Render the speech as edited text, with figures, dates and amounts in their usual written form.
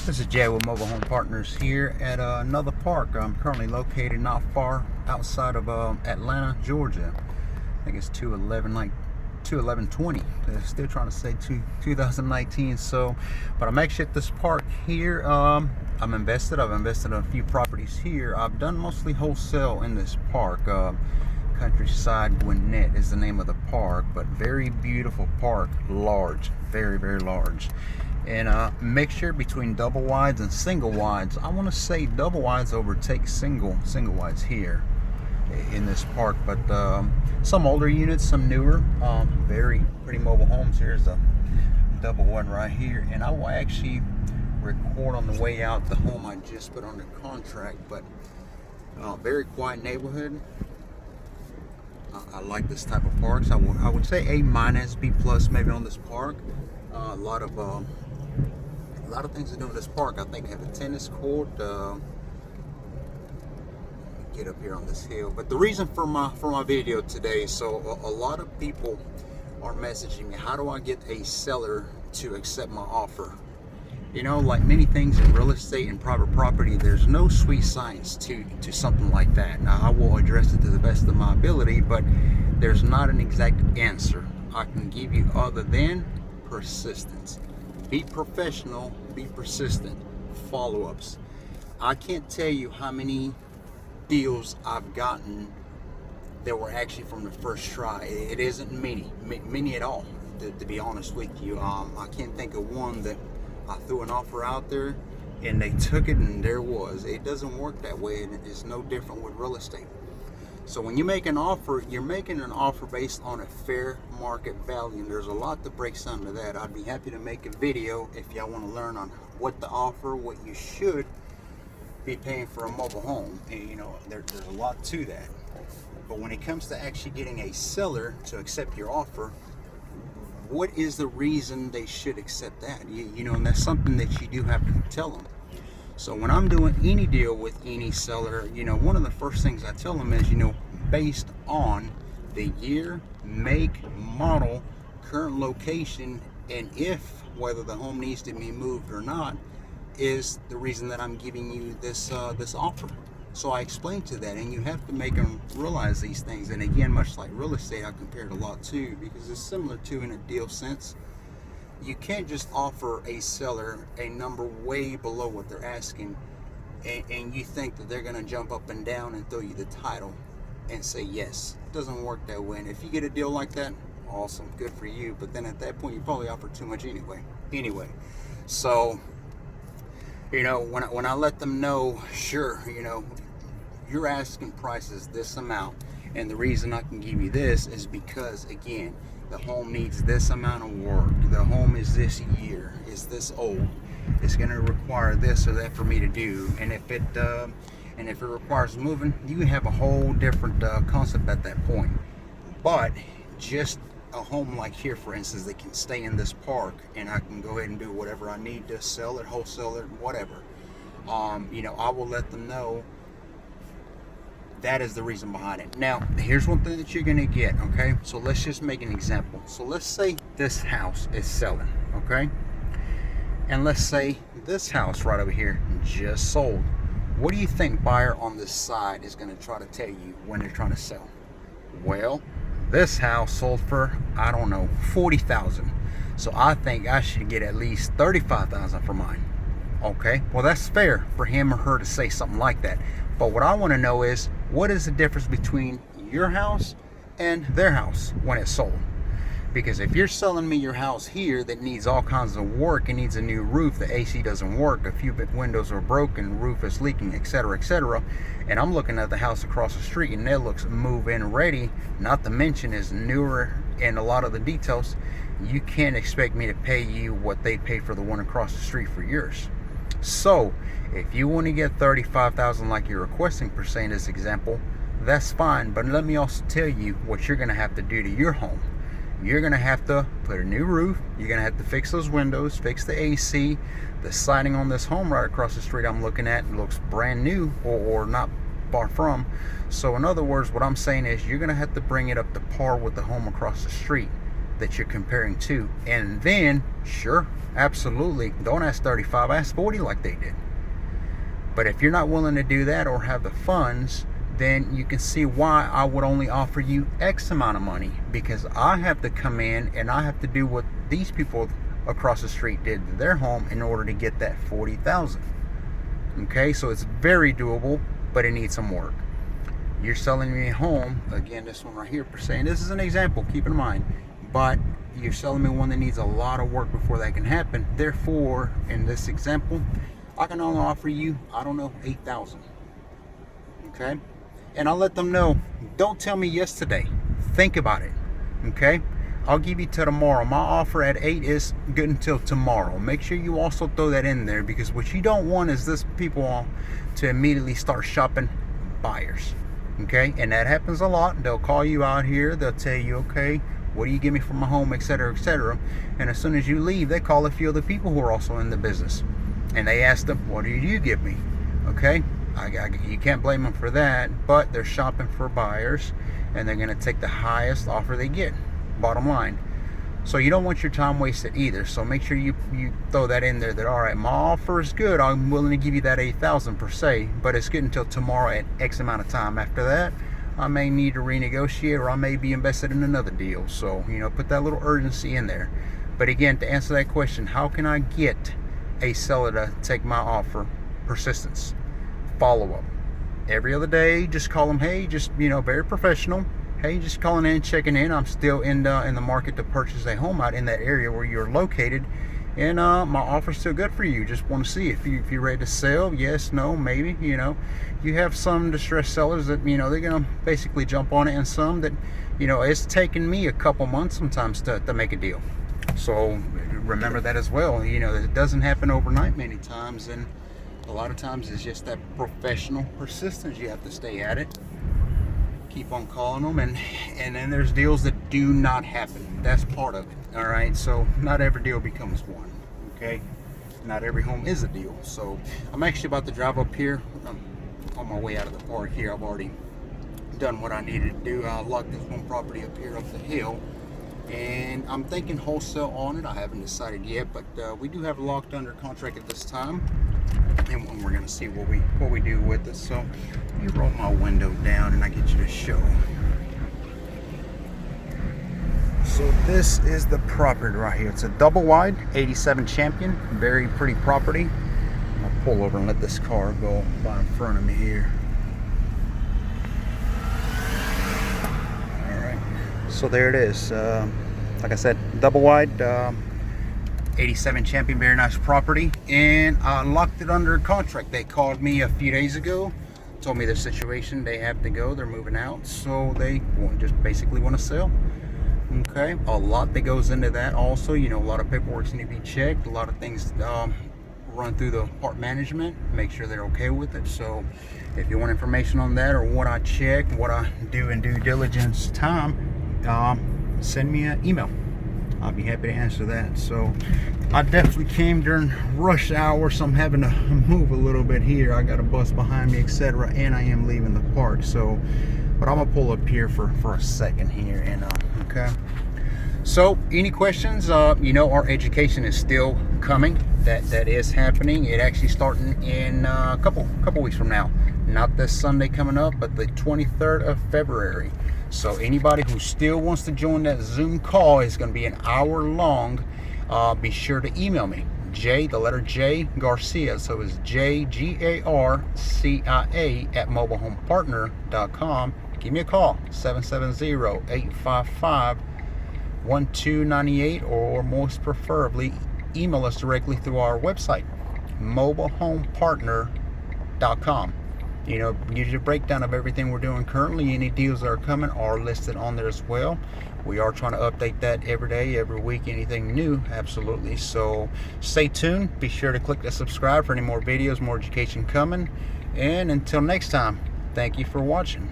This is Jay with Mobile Home Partners here at another park. I'm currently located not far outside of Atlanta, Georgia. I think it's 21120. They're still trying to say 2019. So, but I'm actually at this park here. I've invested in a few properties here. I've done mostly wholesale in this park. Countryside Gwinnett is the name of the park, but very beautiful park, large, very large. And mixture between double wides and single wides. I want to say double wides overtake single wides here in this park, but some older units, some newer, very pretty mobile homes. Here's a double one right here, and I will actually record on the way out the home I just put under contract. But very quiet neighborhood. I like this type of parks. I would say A minus, B plus maybe on this park. A lot of things to do in this park. I think they have a tennis court. Get up here on this hill. But the reason for my video today, so a lot of people are messaging me, how do I get a seller to accept my offer? You know, like many things in real estate and private property, there's no sweet science to something like that. Now, I will address it to the best of my ability, but there's not an exact answer I can give you other than persistence. Be professional, be persistent, follow-ups. I can't tell you how many deals I've gotten that were actually from the first try. It isn't many at all, to be honest with you. I can't think of one that I threw an offer out there and they took it and there was. It doesn't work that way, and it's no different with real estate. So when you make an offer, you're making an offer based on a fair market value, and there's a lot that breaks down to that. I'd be happy to make a video if y'all want to learn on what to offer, what you should be paying for a mobile home. And, you know, there's a lot to that. But when it comes to actually getting a seller to accept your offer, what is the reason they should accept that? You know, and that's something that you do have to tell them. So when I'm doing any deal with any seller, you know, one of the first things I tell them is, you know, based on the year, make, model, current location, and whether the home needs to be moved or not, is the reason that I'm giving you this offer. So I explain to that, and you have to make them realize these things. And again, much like real estate, I compare it a lot to, because it's similar to in a deal sense. You can't just offer a seller a number way below what they're asking, and you think that they're going to jump up and down and throw you the title and say yes. It doesn't work that way. And if you get a deal like that, awesome, good for you. But then at that point, you probably offer too much anyway. So, you know, when I let them know, sure, you know, you're asking prices this amount, and the reason I can give you this is because, again, the home needs this amount of work. The home is this year, is this old. It's going to require this or that for me to do. And if it requires moving, you have a whole different concept at that point. But just a home like here, for instance, that can stay in this park, and I can go ahead and do whatever I need to sell it, wholesale it, whatever. You know, I will let them know that is the reason behind it. Now, here's one thing that you're going to get, okay? So let's just make an example. So let's say this house is selling, okay? And let's say this house right over here just sold. What do you think buyer on this side is going to try to tell you when they're trying to sell? Well, this house sold for, I don't know, $40,000. So I think I should get at least $35,000 for mine. Okay, well, that's fair for him or her to say something like that. But what I want to know is, what is the difference between your house and their house when it's sold? Because if you're selling me your house here that needs all kinds of work, it needs a new roof, the AC doesn't work, a few windows are broken, roof is leaking, etc., and I'm looking at the house across the street and it looks move-in ready, not to mention is newer in a lot of the details, you can't expect me to pay you what they pay for the one across the street for yours. So if you want to get $35,000 like you're requesting per se in this example, that's fine. But let me also tell you what you're going to have to do to your home. You're going to have to put a new roof. You're going to have to fix those windows, fix the AC. The siding on this home right across the street I'm looking at looks brand new, or not far from. So in other words, what I'm saying is you're going to have to bring it up to par with the home across the street. that you're comparing to. And then, sure, absolutely, don't ask 35, ask 40 like they did. But if you're not willing to do that or have the funds, then you can see why I would only offer you X amount of money, because I have to come in and I have to do what these people across the street did to their home in order to get that 40,000. Okay, so it's very doable, but it needs some work. You're selling me a home, again, this one right here per se, and this is an example, keep in mind, but you're selling me one that needs a lot of work before that can happen. Therefore, in this example, I can only offer you, I don't know, 8,000. Okay, and I'll let them know, don't tell me yes today, think about it. Okay, I'll give you till tomorrow. My offer at 8 is good until tomorrow. Make sure you also throw that in there, because what you don't want is this people to immediately start shopping buyers. Okay, and that happens a lot. They'll call you out here, they'll tell you, okay, what do you give me for my home, etc., etc. And as soon as you leave, they call a few other people who are also in the business, and they ask them, what do you give me? Okay, you can't blame them for that, but they're shopping for buyers, and they're going to take the highest offer they get, bottom line. So you don't want your time wasted either. So make sure you throw that in there, that all right, my offer is good, I'm willing to give you that 8,000 per se, but it's good until tomorrow at X amount of time. After that, I may need to renegotiate, or I may be invested in another deal. So, you know, put that little urgency in there. But again, to answer that question, how can I get a seller to take my offer? Persistence, follow up every other day. Just call them, hey, just, you know, very professional, hey, just calling in, checking in, I'm still in the market to purchase a home out in that area where you're located, and my offer's still good for you. Just want to see if you're ready to sell. Yes, no, maybe. You know, you have some distressed sellers that, you know, they're gonna basically jump on it, and some that, you know, it's taken me a couple months sometimes to make a deal. So remember that as well. You know, it doesn't happen overnight many times, and a lot of times it's just that professional persistence. You have to stay at it, keep on calling them, and then there's deals that do not happen. That's part of it. All right, so not every deal becomes one. Okay, not every home is a deal. So I'm actually about to drive up here. I'm on my way out of the park here. I've already done what I needed to do. I locked this one property up here up the hill, and I'm thinking wholesale on it. I haven't decided yet, but we do have it locked under contract at this time, and we're going to see what we do with it. So you roll my window down and I get you to show. So this is the property right here. It's a double wide 87 Champion, very pretty property. I'll pull over and let this car go by in front of me here. All right, so there it is. Like I said, double wide 87 Champion, very nice property, and I locked it under contract. They called me a few days ago, told me their situation, they have to go, they're moving out, so they just basically want to sell. Okay, a lot that goes into that also. You know, a lot of paperwork need to be checked, a lot of things run through the part management, make sure they're okay with it. So if you want information on that, or what I check, what I do in due diligence time, send me an email. I'll be happy to answer that. So I definitely came during rush hour, so I'm having to move a little bit here. I got a bus behind me, etc., and I am leaving the park. So, but I'm gonna pull up here for a second here, and okay. So any questions? You know, our education is still coming. That is happening. It actually starting in a couple weeks from now. Not this Sunday coming up, but the 23rd of February. So anybody who still wants to join that Zoom call, is going to be an hour long. Be sure to email me, the letter J Garcia. So it's JGARCIA at mobilehomepartner.com. Give me a call, 770-855-1298, or most preferably email us directly through our website, mobilehomepartner.com. You know, usually a breakdown of everything we're doing currently. Any deals that are coming are listed on there as well. We are trying to update that every day, every week, anything new, absolutely. So stay tuned. Be sure to click the subscribe for any more videos, more education coming. And until next time, thank you for watching.